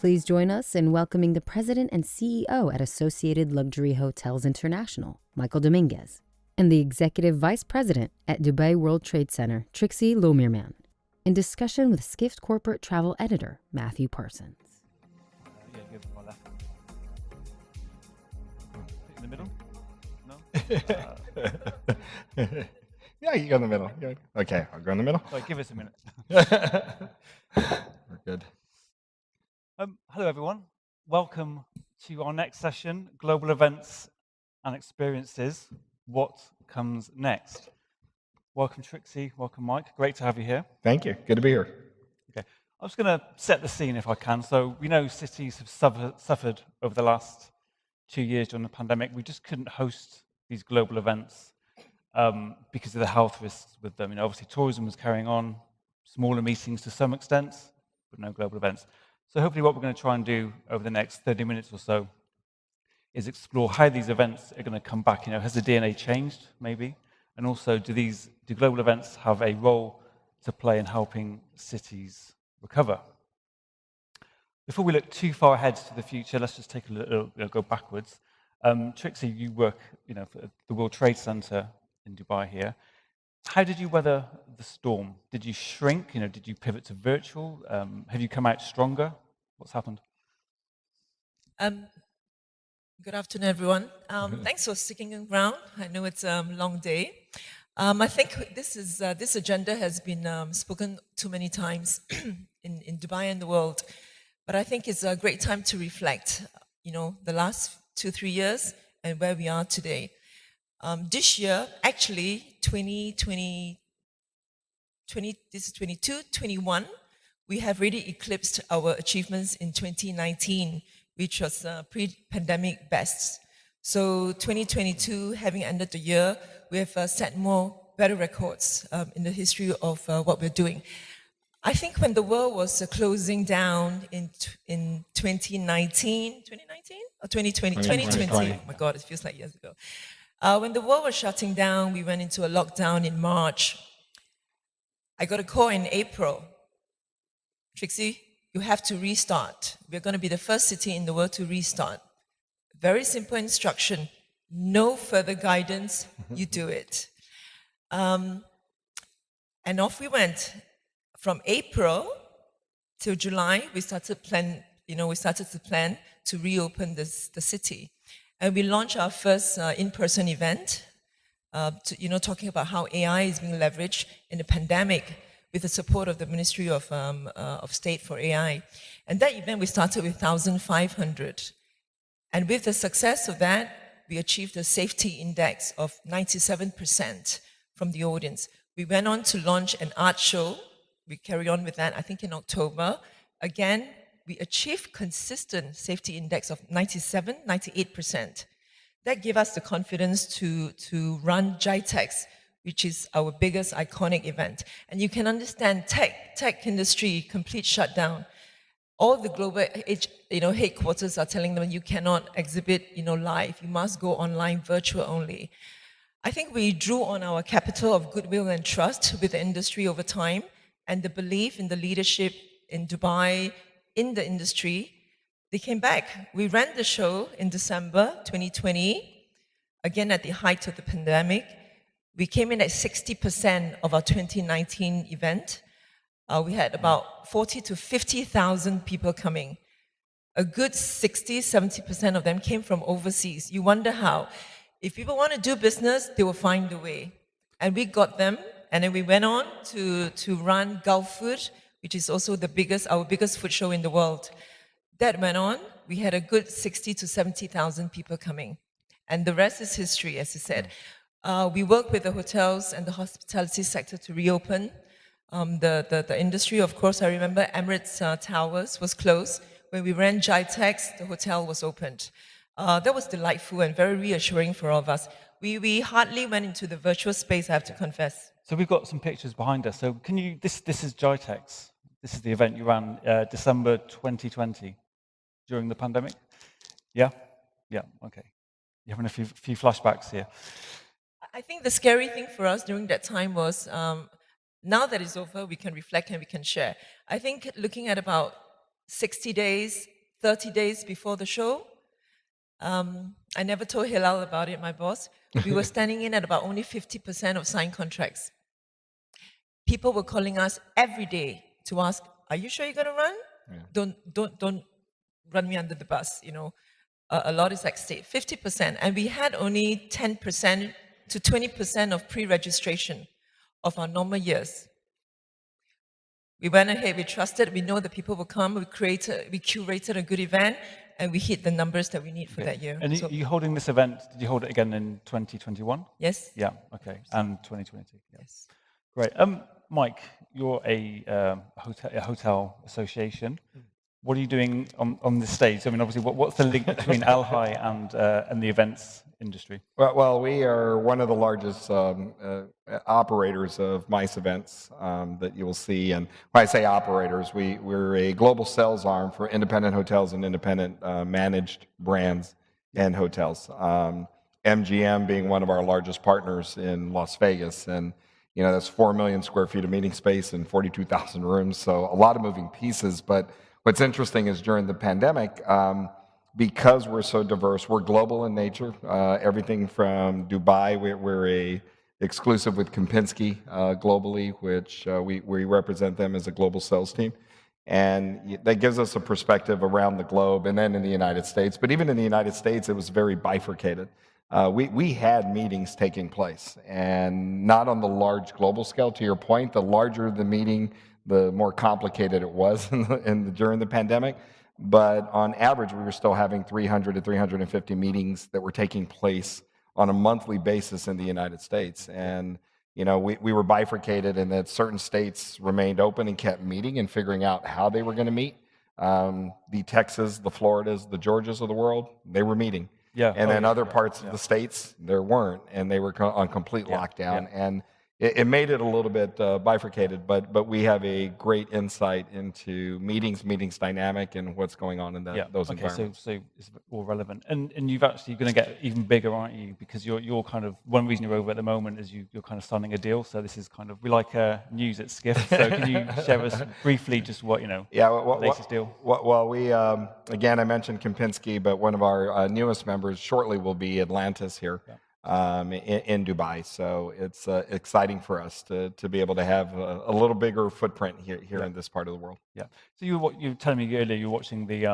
Please join us in welcoming the President and CEO at Associated Luxury Hotels International, Michael Dominguez, and the Executive Vice President at Dubai World Trade Center, Trixie LohMirmand, in discussion with Skift Corporate Travel Editor, Matthew Parsons. Yeah, give my left. In the middle? No? Yeah, you go in the middle. Okay, I'll go in the middle. Sorry, give us a minute. We're good. Hello, everyone. Welcome to our next session, Global Events and Experiences. What comes next? Welcome, Trixie. Welcome, Mike. Great to have you here. Thank you. Good to be here. Okay, I'm just going to set the scene if I can. So we know cities have suffered over the last 2 years during the pandemic. We just couldn't host these global events because of the health risks with them. Obviously, tourism was carrying on, smaller meetings to some extent, but no global events. So hopefully what we're going to try and do over the next 30 minutes or so is explore how these events are going to come back. Has the DNA changed, maybe? And also, do global events have a role to play in helping cities recover? Before we look too far ahead to the future, let's just take a little go backwards. Trixie, you work for the World Trade Center in Dubai here. How did you weather the storm? Did you shrink? Did you pivot to virtual? Have you come out stronger? What's happened? Good afternoon, everyone. Thanks for sticking around. I know it's a long day. I think this agenda has been spoken too many times in Dubai and the world, but I think it's a great time to reflect. The last 2-3 years and where we are today. This year, actually, 2020, this is 22, 21, we have really eclipsed our achievements in 2019, which was pre-pandemic best. So 2022, having ended the year, we have set better records in the history of what we're doing. I think when the world was closing down in 2019 or 2020? 2020. Oh my God, it feels like years ago. When the world was shutting down, we went into a lockdown in March. I got a call in April. Trixie, you have to restart. We're going to be the first city in the world to restart. Very simple instruction. No further guidance. You do it. And off we went. From April till July, we started to plan to reopen the city. And we launched our first in-person event, talking about how AI is being leveraged in the pandemic with the support of the Ministry of State for AI. And that event, we started with 1,500. And with the success of that, we achieved a safety index of 97% from the audience. We went on to launch an art show. We carry on with that, I think, in October. Again, we achieved consistent safety index of 97, 98%. That gave us the confidence to run GITEX, which is our biggest iconic event. And you can understand tech industry, complete shutdown. All the global headquarters are telling them you cannot exhibit live. You must go online, virtual only. I think we drew on our capital of goodwill and trust with the industry over time, and the belief in the leadership in Dubai, in the industry. They came back. We ran the show in December 2020, again at the height of the pandemic. We came in at 60% of our 2019 event. We had about 40 to 50,000 people coming. A good 60, 70% of them came from overseas. You wonder how. If people want to do business, they will find a way. And we got them. And then we went on to run Gulf Food, which is also our biggest food show in the world. That went on. We had a good 60 to 70,000 people coming. And the rest is history, as I said. We work with the hotels and the hospitality sector to reopen. The industry, of course, I remember Emirates Towers was closed. When we ran GITEX, the hotel was opened. That was delightful and very reassuring for all of us. We hardly went into the virtual space, I have to confess. So we've got some pictures behind us. So can you, this is GITEX. This is the event you ran December 2020 during the pandemic? Yeah? Yeah, okay. You're having a few flashbacks here. I think the scary thing for us during that time was, now that it's over, we can reflect and we can share. I think looking at about 60 days, 30 days before the show. I never told Hilal about it, my boss. We were standing in at about only 50% of signed contracts. People were calling us every day to ask, "Are you sure you're going to run? Don't run me under the bus." You know, a lot is at stake. 50%, and we had only 10% to 20% of pre-registration of our normal years. We went ahead, we trusted, we know that people will come, we curated a good event, and we hit the numbers that we need for that year. And So- you holding this event, did you hold it again in 2021? Yes. Yeah, okay, and 2022. Yeah. Yes. Great. Mike, you're a hotel association. What are you doing on this stage? I mean, obviously, what's the link between ALHI and the events industry? Well, we are one of the largest operators of MICE events that you will see. And when I say operators, we're a global sales arm for independent hotels and independent managed brands and hotels. MGM being one of our largest partners in Las Vegas. And you know, that's 4 million square feet of meeting space and 42,000 rooms. So a lot of moving pieces. But what's interesting is during the pandemic, because we're so diverse, we're global in nature. Everything from Dubai, we're a exclusive with Kempinski globally, which we represent them as a global sales team. And that gives us a perspective around the globe and then in the United States. But even in the United States, it was very bifurcated. We had meetings taking place, and not on the large global scale. To your point, the larger the meeting, the more complicated it was during the pandemic. But on average, we were still having 300 to 350 meetings that were taking place on a monthly basis in the United States. And you know, we were bifurcated in that certain states remained open and kept meeting and figuring out how they were going to meet. The Texas, the Floridas, the Georgias of the world, they were meeting. Yeah. And then other parts of the states, there weren't, and they were on complete lockdown. And it made it a little bit bifurcated, but we have a great insight into meetings dynamic, and what's going on in those environments. So it's all relevant. And you're going to get even bigger, aren't you? Because you're kind of, one reason you're over at the moment is you're kind of signing a deal. So this is kind of, we like news at Skift. So can you share us briefly just what, the latest deal? Well, we, again, I mentioned Kempinski, but one of our newest members shortly will be Atlantis here. In Dubai. So it's exciting for us to be able to have a little bigger footprint here in this part of the world. Yeah. So you were telling me earlier you were watching the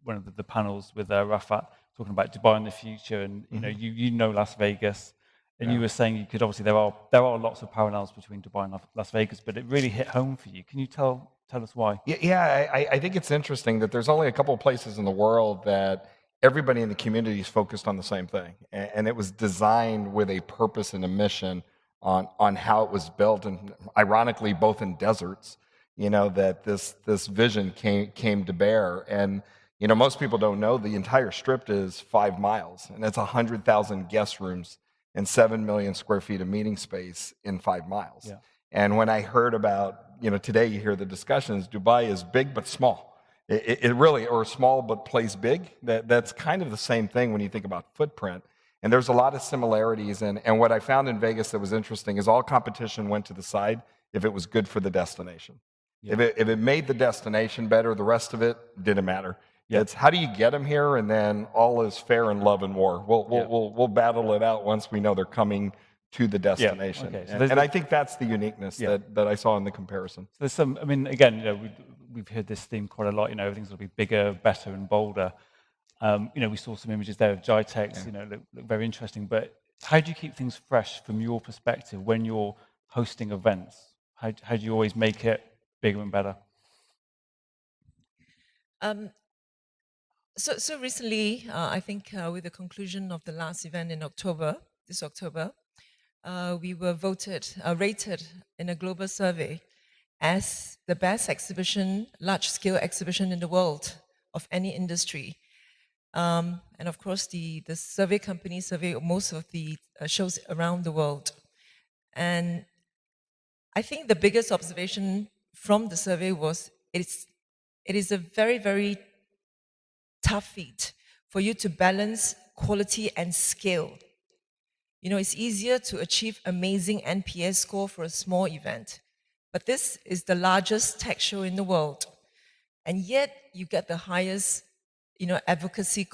one of the panels with Rafat talking about Dubai in the future, and you know Las Vegas, and you were saying you could obviously there are lots of parallels between Dubai and Las Vegas, but it really hit home for you. Can you tell us why? Yeah, I think it's interesting that there's only a couple of places in the world that everybody in the community is focused on the same thing. And it was designed with a purpose and a mission on how it was built. And ironically, both in deserts, that this vision came to bear. And, most people don't know the entire strip is 5 miles, and it's 100,000 guest rooms and 7 million square feet of meeting space in 5 miles. Yeah. And when I heard about, today you hear the discussions, Dubai is big but small. It really, or small but plays big. That's kind of the same thing when you think about footprint. And there's a lot of similarities. And what I found in Vegas that was interesting is all competition went to the side if it was good for the destination. Yeah. If it made the destination better, the rest of it didn't matter. Yeah. It's how do you get them here, and then all is fair in love and war. We'll battle it out once we know they're coming to the destination. Yeah. Okay. So and I think that's the uniqueness that I saw in the comparison. So there's some, I mean, again, we've heard this theme quite a lot, everything's going to be bigger, better, and bolder. We saw some images there of GITEX, look very interesting. But how do you keep things fresh from your perspective when you're hosting events? How do you always make it bigger and better? So recently, I think with the conclusion of the last event in this October, we were rated in a global survey as the best large-scale exhibition in the world of any industry. And of course, the survey company surveyed most of the shows around the world. And I think the biggest observation from the survey was it is a very, very tough feat for you to balance quality and scale. It's easier to achieve amazing NPS score for a small event. But this is the largest tech show in the world. and yet you get the highest, advocacy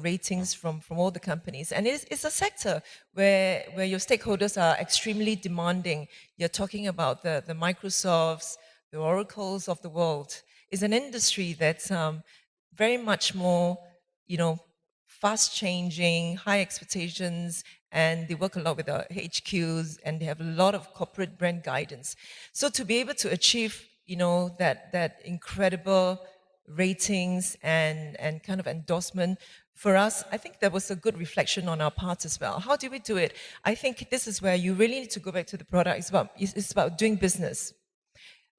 ratings from all the companies. And it's a sector where your stakeholders are extremely demanding. You're talking about the Microsofts, the Oracles of the world. It's an industry that's very much more, fast changing, high expectations, and they work a lot with the HQs, and they have a lot of corporate brand guidance. So to be able to achieve, that incredible ratings and kind of endorsement for us, I think that was a good reflection on our part as well. How do we do it? I think this is where you really need to go back to the product. It's about doing business.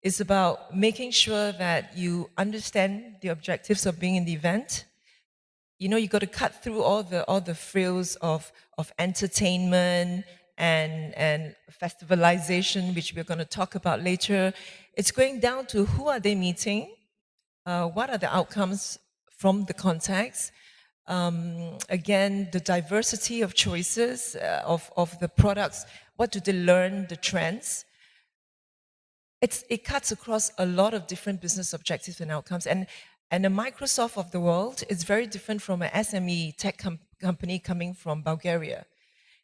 It's about making sure that you understand the objectives of being in the event. You got to cut through all the frills of entertainment and festivalization, which we're going to talk about later. It's going down to who are they meeting, what are the outcomes from the context. Again, the diversity of choices of the products. What do they learn? The trends. It cuts across a lot of different business objectives and outcomes. And the Microsoft of the world is very different from an SME tech company coming from Bulgaria.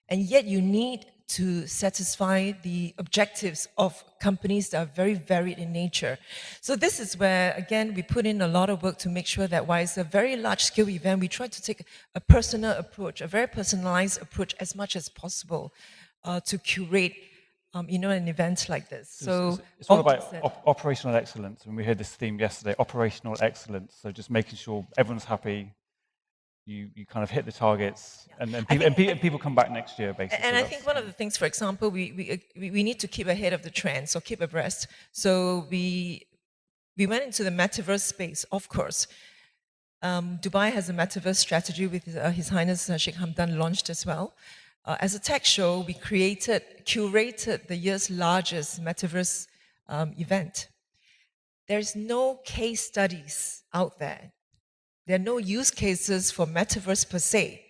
And yet you need to satisfy the objectives of companies that are very varied in nature. So this is where, again, we put in a lot of work to make sure that while it's a very large-scale event, we try to take a personal approach, a very personalized approach as much as possible to curate an event like this. So it's all about operational excellence. And we heard this theme yesterday, operational excellence. So just making sure everyone's happy, you kind of hit the targets, and then people come back next year, basically. And I think one of the things, for example, we need to keep ahead of the trends, so keep abreast. So we went into the metaverse space, of course. Dubai has a metaverse strategy with His Highness Sheikh Hamdan launched as well. As a tech show, we curated the year's largest metaverse event. There's no case studies out there. There are no use cases for metaverse per se.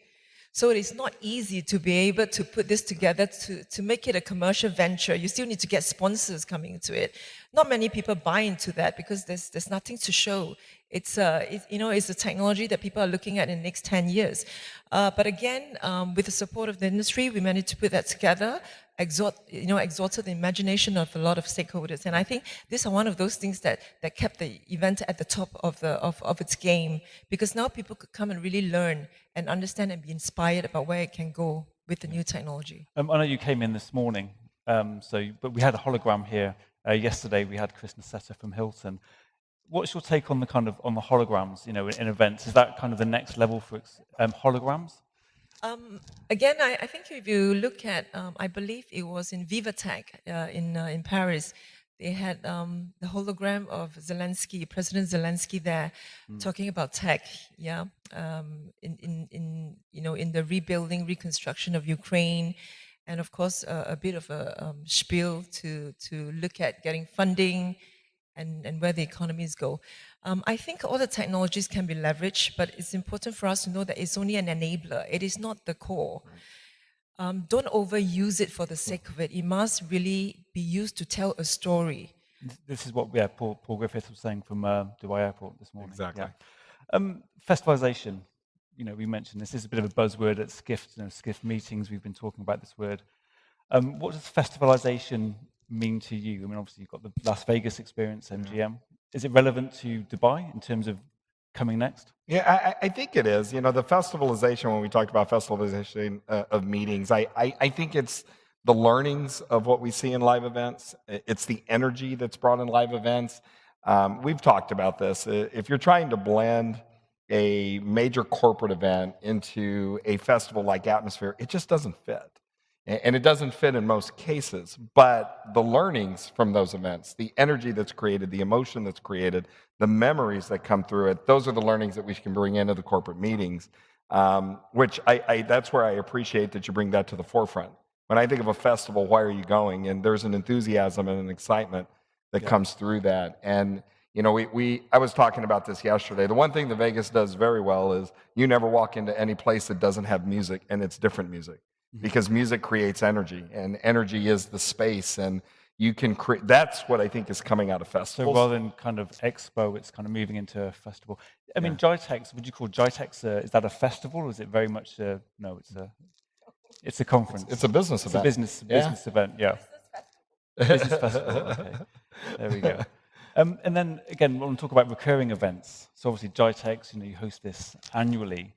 So it is not easy to be able to put this together to make it a commercial venture. You still need to get sponsors coming into it. Not many people buy into that because there's nothing to show. It's a technology that people are looking at in the next 10 years. But again, with the support of the industry, we managed to put that together, exalted the imagination of a lot of stakeholders. And I think these are one of those things that kept the event at the top of its game, because now people could come and really learn and understand and be inspired about where it can go with the new technology. I know you came in this morning, but we had a hologram here. Yesterday we had Chris Nassetta from Hilton. What's your take on the holograms, in events? Is that kind of the next level for holograms? Again, I think if you look at, I believe it was in Vivatech in Paris, they had the hologram of Zelensky, President Zelensky there, talking about tech, in the rebuilding, reconstruction of Ukraine, and of course a bit of a spiel to look at getting funding and where the economies go. I think all the technologies can be leveraged, but it's important for us to know that it's only an enabler. It is not the core. Don't overuse it for the sake of it. It must really be used to tell a story. This is what Paul Griffith was saying from Dubai Airport this morning. Exactly. Yeah. Festivalization. We mentioned this is a bit of a buzzword at Skift. Skift meetings, we've been talking about this word. What does festivalization mean to you? I mean, obviously you've got the Las Vegas experience, MGM. Is it relevant to Dubai in terms of coming next? Yeah, I think it is. The festivalization, when we talked about festivalization of meetings, I think it's the learnings of what we see in live events. It's the energy that's brought in live events. We've talked about this. If you're trying to blend a major corporate event into a festival-like atmosphere, it just doesn't fit. And it doesn't fit in most cases, but the learnings from those events, the energy that's created, the emotion that's created, the memories that come through it, those are the learnings that we can bring into the corporate meetings, which that's where I appreciate that you bring that to the forefront. When I think of a festival, why are you going? And there's an enthusiasm and an excitement that comes through that. And I was talking about this yesterday. The one thing that Vegas does very well is you never walk into any place that doesn't have music, and it's different music. Because music creates energy, and energy is the space. And you can create. That's what I think is coming out of So festivals. rather than kind of expo, it's kind of moving into a festival. I mean, GITEX, would you call GITEX, is that a festival, or is it very much no, it's a conference. It's a business It's a event. business event, yeah. Business festival, okay. There we go. And then again, we want to talk about recurring events. So obviously GITEX, you host this annually.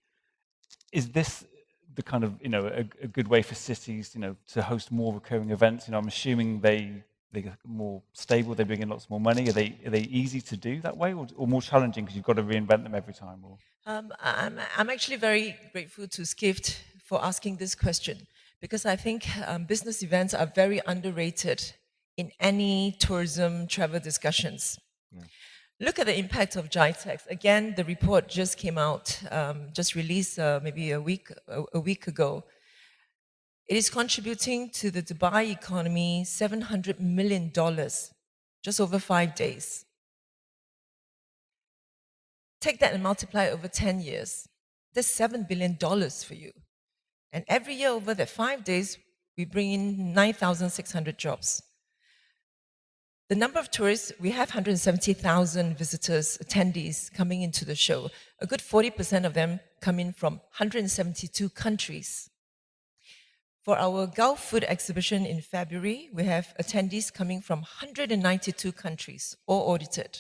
Is this the kind of, a good way for cities, to host more recurring events? I'm assuming they're more stable, they bring in lots more money. Are they easy to do that way, or more challenging because you've got to reinvent them every time? Or? I'm actually very grateful to Skift for asking this question, because I think business events are very underrated in any tourism travel discussions. Yeah. Look at the impact of GITEX. Again, the report just came out, just released maybe a week ago. It is contributing to the Dubai economy $700 million, just over 5 days. Take that and multiply it over 10 years. That's $7 billion for you. And every year over the 5 days, we bring in 9,600 jobs. The number of tourists, we have 170,000 visitors, attendees coming into the show. A good 40% of them come in from 172 countries. For our Gulf Food exhibition in February, we have attendees coming from 192 countries, all audited.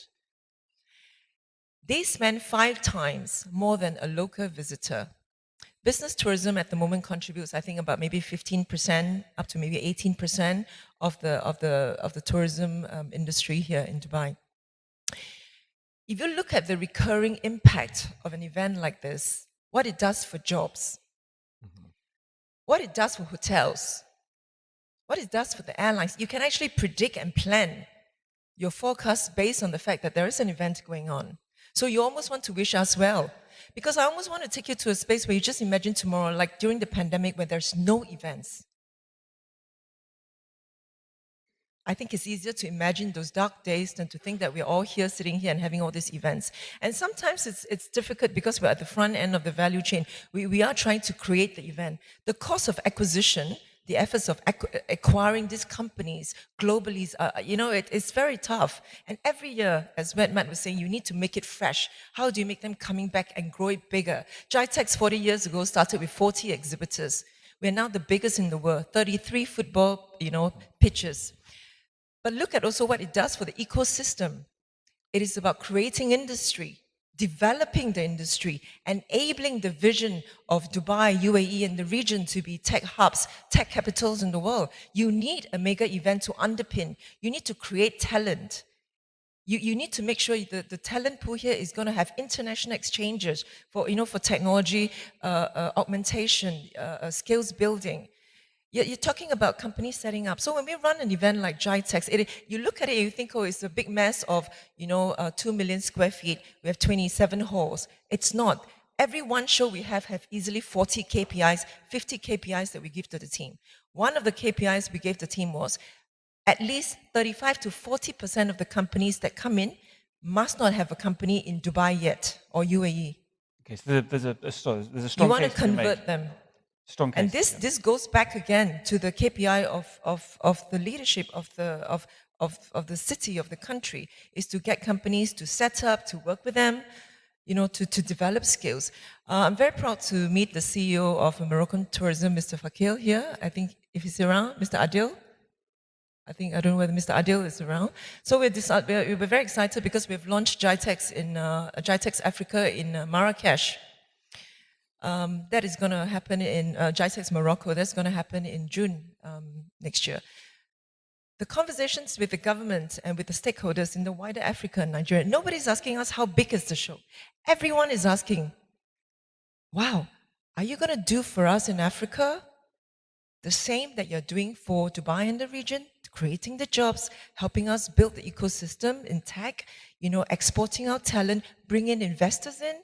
They spend 5 times more than a local visitor. Business tourism at the moment contributes, I think, about maybe 15%, up to maybe 18% of the tourism industry here in Dubai. If you look at the recurring impact of an event like this, what it does for jobs, what it does for hotels, what it does for the airlines, you can actually predict and plan your forecast based on the fact that there is an event going on. So you almost want to wish us well. Because I almost want to take you to a space where you just imagine tomorrow, like during the pandemic, where there's no events. I think it's easier to imagine those dark days than to think that we're all here, sitting here and having all these events. And sometimes it's difficult because we're at the front end of the value chain. We are trying to create the event. The cost of acquisition, the efforts of acquiring these companies globally, it's very tough. And every year, as Matt was saying, you need to make it fresh. How do you make them coming back and grow it bigger? GITEX 40 years ago started with 40 exhibitors. We're now the biggest in the world, 33 football, pitches. But look at also what it does for the ecosystem. It is about creating industry, developing the industry, enabling the vision of Dubai, UAE, and the region to be tech hubs, tech capitals in the world. You need a mega event to underpin. You need to create talent. You need to make sure that the talent pool here is going to have international exchanges for technology, augmentation, skills building. You're talking about companies setting up. So when we run an event like GITEX, you look at it and you think, oh, it's a big mess of 2 million square feet. We have 27 halls. It's not. Every one show we have easily 40 KPIs, 50 KPIs that we give to the team. One of the KPIs we gave the team was at least 35 to 40% of the companies that come in must not have a company in Dubai yet or UAE. Okay, so there's a strong case. You want to convert them. Strong case. And this goes back again to the KPI of the leadership of the city, of the country, is to get companies to set up, to work with them, to develop skills. I'm very proud to meet the CEO of Moroccan Tourism, Mr. Fakil, here. I think if he's around, Mr. Adil. I don't know whether Mr. Adil is around. So we're very excited because we've launched GITEX Africa in Marrakesh. That is going to happen in GITEX Morocco. That's going to happen in June next year. The conversations with the government and with the stakeholders in the wider Africa and Nigeria, nobody's asking us how big is the show. Everyone is asking, wow, are you going to do for us in Africa the same that you're doing for Dubai and the region, creating the jobs, helping us build the ecosystem in tech, exporting our talent, bringing investors in?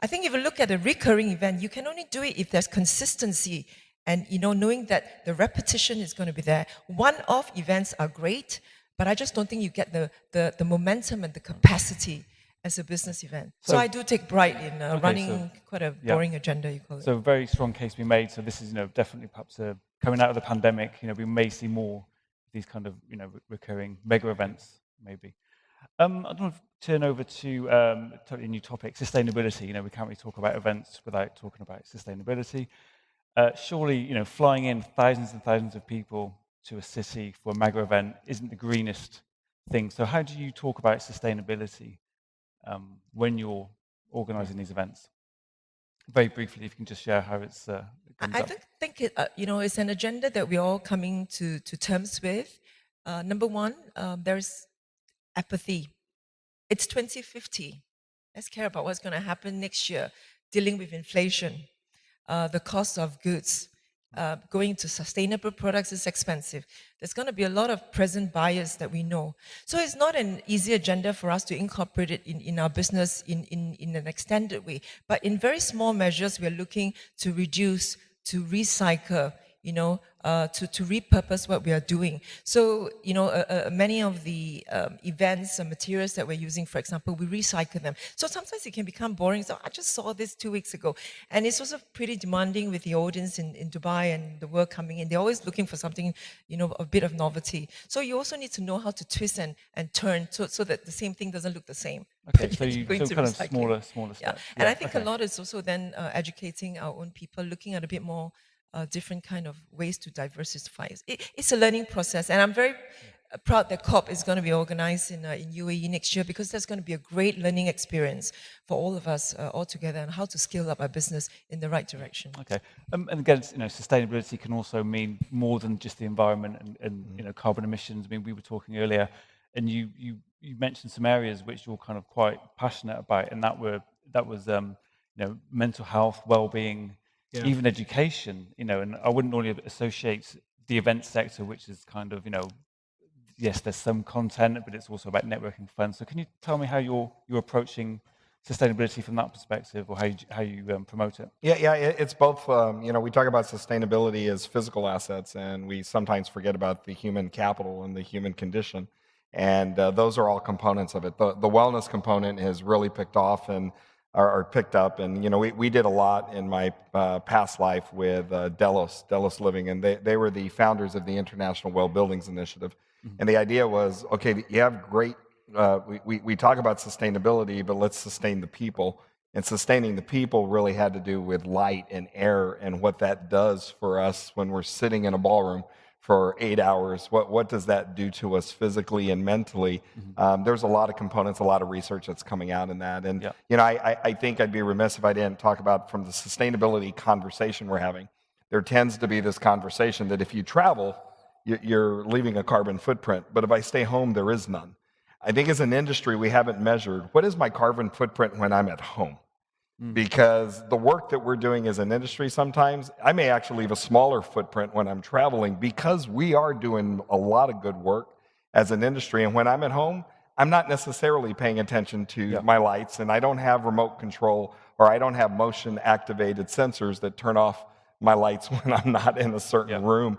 I think if you look at a recurring event, you can only do it if there's consistency and, knowing that the repetition is going to be there. One-off events are great, but I just don't think you get the momentum and the capacity as a business event. So I do take pride in running quite a boring agenda, you call it. So a very strong case we made. So this is, definitely perhaps coming out of the pandemic, we may see more these kind of recurring mega events, maybe. I don't want to turn over to a totally new topic, sustainability. We can't really talk about events without talking about sustainability. Surely, flying in thousands and thousands of people to a city for a mega event isn't the greenest thing. So how do you talk about sustainability when you're organizing these events? Very briefly, if you can just share how it comes I up. think it's an agenda that we're all coming to terms with. Number one, there's apathy. It's 2050. Let's care about what's going to happen next year, dealing with inflation, the cost of goods. Going to sustainable products is expensive. There's going to be a lot of present bias that we know. So it's not an easy agenda for us to incorporate it in our business in an extended way. But in very small measures, we're looking to reduce, to recycle, to repurpose what we are doing. So, many of the events and materials that we're using, for example, we recycle them. So sometimes it can become boring. So I just saw this 2 weeks ago. And it's also pretty demanding with the audience in Dubai and the work coming in. They're always looking for something, a bit of novelty. So you also need to know how to twist and turn so that the same thing doesn't look the same. Okay, so kind of smaller steps. Yeah. And I think a lot is also then educating our own people, looking at a bit more different kind of ways to diversify. It's a learning process, and I'm very proud that COP is going to be organized in UAE next year, because there's going to be a great learning experience for all of us all together on how to scale up our business in the right direction. Okay, and again, sustainability can also mean more than just the environment and carbon emissions. I mean, we were talking earlier, and you mentioned some areas which you're kind of quite passionate about, and that was mental health, well-being. Yeah. Even education, and I wouldn't normally associate the event sector, which is kind of, yes, there's some content, but it's also about networking fun. So can you tell me how you're approaching sustainability from that perspective, or how you promote it? Yeah, it's both. We talk about sustainability as physical assets, and we sometimes forget about the human capital and the human condition. And those are all components of it. The wellness component has really picked off and are picked up, and we did a lot in my past life with Delos Living, and they were the founders of the International Well Buildings Initiative. Mm-hmm. And the idea was, okay, you have great. We talk about sustainability, but let's sustain the people. And sustaining the people really had to do with light and air and what that does for us when we're sitting in a ballroom for 8 hours. What does that do to us physically and mentally? Mm-hmm. There's a lot of components, a lot of research that's coming out in that. And, I think I'd be remiss if I didn't talk about, from the sustainability conversation we're having, there tends to be this conversation that if you travel, you're leaving a carbon footprint. But if I stay home, there is none. I think as an industry, we haven't measured, what is my carbon footprint when I'm at home? Because the work that we're doing as an industry, sometimes I may actually leave a smaller footprint when I'm traveling, because we are doing a lot of good work as an industry. And when I'm at home, I'm not necessarily paying attention to my lights, and I don't have remote control, or I don't have motion activated sensors that turn off my lights when I'm not in a certain room.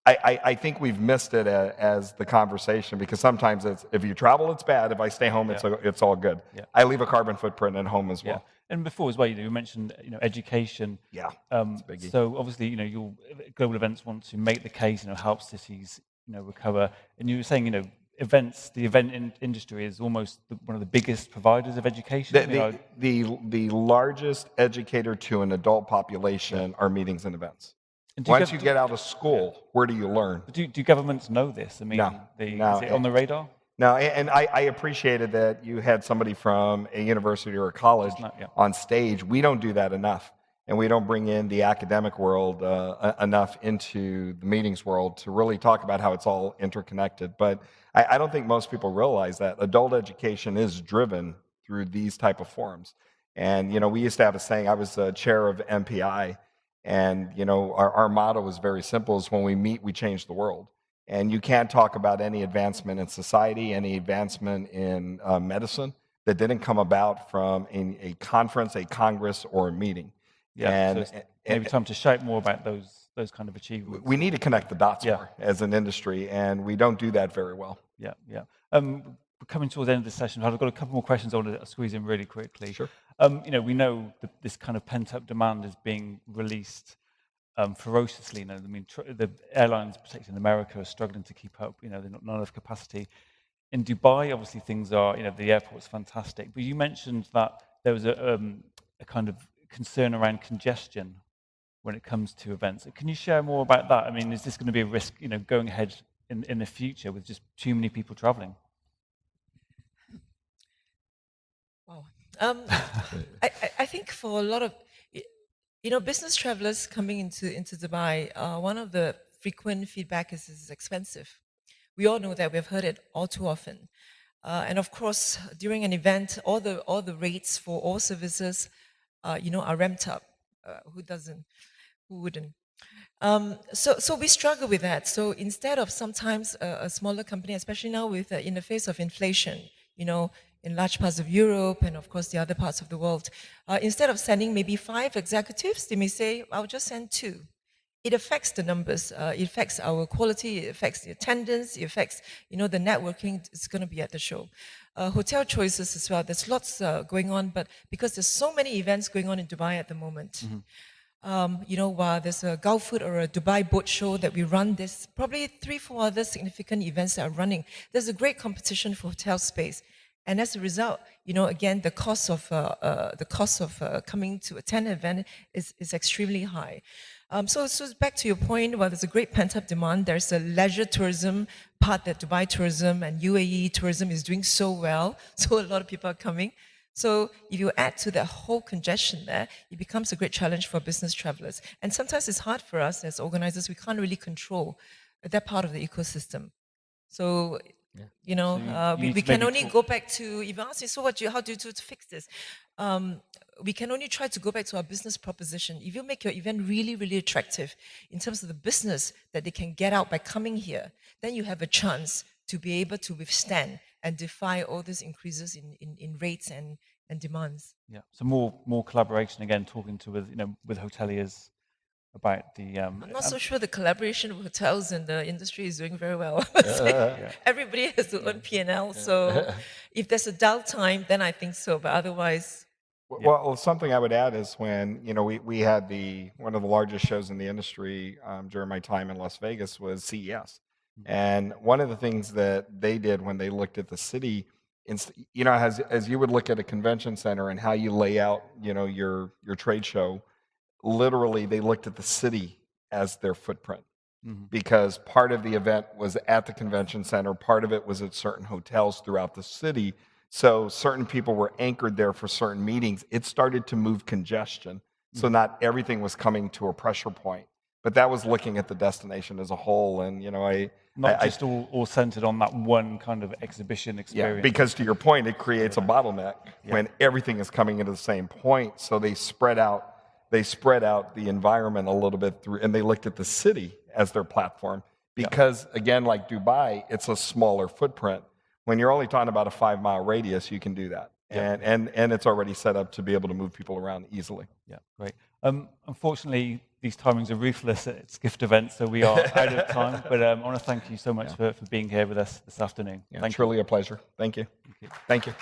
I think we've missed it as the conversation, because sometimes it's, if you travel, it's bad. If I stay home, it's all good. Yeah. I leave a carbon footprint at home as well. Yeah. And before as well, you mentioned education. Yeah, it's a biggie. So obviously, your global events want to make the case, help cities, recover. And you were saying, the event industry is almost one of the biggest providers of education. The largest educator to an adult population are meetings and events. Once you get out of school, where do you learn? Do governments know this? I mean, no. Is it on the radar? No, and I appreciated that you had somebody from a university or a college on stage. We don't do that enough, and we don't bring in the academic world enough into the meetings world to really talk about how it's all interconnected. But I don't think most people realize that adult education is driven through these type of forums. And, we used to have a saying. I was chair of MPI, and, our motto was very simple, is when we meet, we change the world. And you can't talk about any advancement in society, any advancement in medicine that didn't come about from a conference, a congress, or a meeting. Yeah, and so maybe time to shout more about those kind of achievements. We need to connect the dots more as an industry, and we don't do that very well. Yeah. Coming towards the end of this session, I've got a couple more questions I want to squeeze in really quickly. Sure. We know that this kind of pent-up demand is being released. ferociously. You know, I mean, the airlines, particularly in America, are struggling to keep up. You know, they're not enough capacity. In Dubai, obviously, things are. You know, the airport's fantastic. But you mentioned that there was a kind of concern around congestion when it comes to events. Can you share more about that? I mean, is this going to be a risk, you know, going ahead in the future with just too many people traveling? Wow. I think for a lot of, business travelers coming into Dubai, one of the frequent feedback is it's expensive. We all know that. We've heard it all too often. And of course, during an event, all the rates for all services, are ramped up. Who doesn't? Who wouldn't? So we struggle with that. So instead of sometimes a smaller company, especially now in the face of inflation, in large parts of Europe and of course the other parts of the world, instead of sending maybe 5 executives, they may say, I'll just send 2. It affects the numbers. It affects our quality. It affects the attendance. It affects, the networking is going to be at the show. Hotel choices as well. There's lots going on, but because there's so many events going on in Dubai at the moment, while there's a Gulf Food or a Dubai boat show that we run, there's probably 3-4 other significant events that are running. There's a great competition for hotel space. And as a result, again, the cost of coming to attend an event is extremely high. So back to your point, while there's a great pent-up demand, there's a leisure tourism part that Dubai tourism and UAE tourism is doing so well. So a lot of people are coming. So if you add to that whole congestion there, it becomes a great challenge for business travelers. And sometimes it's hard for us as organizers. We can't really control that part of the ecosystem. So, we can only go back to, if you ask me, so how do you do to fix this? We can only try to go back to our business proposition. If you make your event really, really attractive in terms of the business that they can get out by coming here, then you have a chance to be able to withstand and defy all these increases in rates and demands. Yeah. So more collaboration again, talking with hoteliers about the. I'm not so sure the collaboration with hotels in the industry is doing very well. Everybody has their own P&L, so if there's a dull time, then I think so. But otherwise. Well, something I would add is when we had one of the largest shows in the industry during my time in Las Vegas was CES. And one of the things that they did when they looked at the city, as you would look at a convention center and how you lay out, your trade show, literally they looked at the city as their footprint. Because part of the event was at the convention center, part of it was at certain hotels throughout the city. So certain people were anchored there for certain meetings. It started to move congestion. So not everything was coming to a pressure point. But that was looking at the destination as a whole, and not just all centered on that one kind of exhibition experience. Yeah, because to your point, it creates a bottleneck when everything is coming into the same point. So they spread out the environment a little bit through, and they looked at the city as their platform. Because again, like Dubai, it's a smaller footprint. When you're only talking about a 5-mile radius, you can do that, and it's already set up to be able to move people around easily. Yeah, great. Unfortunately, these timings are ruthless at Skift events, so we are out of time. But I want to thank you so much for being here with us this afternoon. Yeah, truly a pleasure. Thank you. Thank you. Thank you.